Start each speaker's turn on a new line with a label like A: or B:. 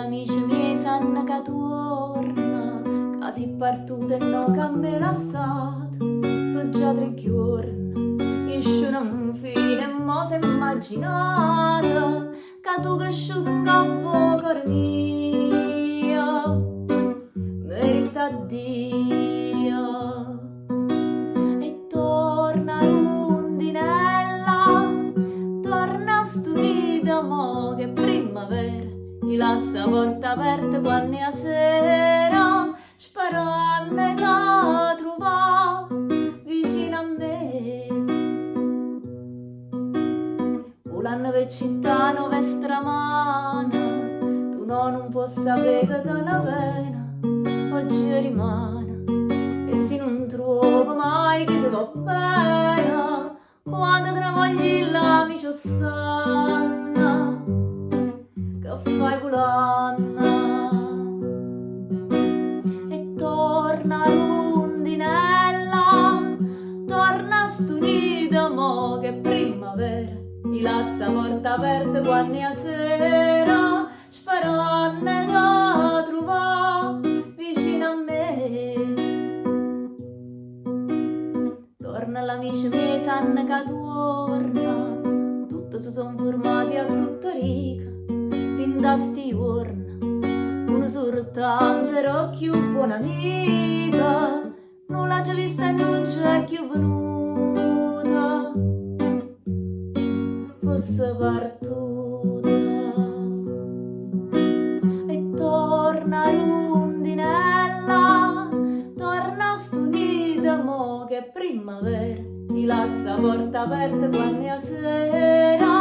A: l'amici miei sanno che torna, che si partute e no che me lasciate. So già 3 giorni, esce un fine e mo' si immaginata che tu cresciuto in capo cor mio, merita Dio. E torna rondinella, torna stupida mo' che primavera, mi lascia porta aperta quando è sera, sperando da trovare vicino a me. Volando per città nuove stramana, tu non puoi sapere che te ne pena oggi rimane. E se non trovo mai che ti va bene, quando te ne voglio l'amico sanno che fai culanna. E torna rondinella, torna stupida mo' che primavera, mi lascia porta aperta quando è sera, sperando da trovare vicino a me. Torna l'amici miei sanno che torna, tutti si son formati a tutta riga, pinta sti giorni, uno soltanto era più buona amica, non l'ha già vista e non c'è più venuta, fosse partuta. E torna rondinella, torna stupida mo' che primavera, mi lascia porta aperta quando è sera,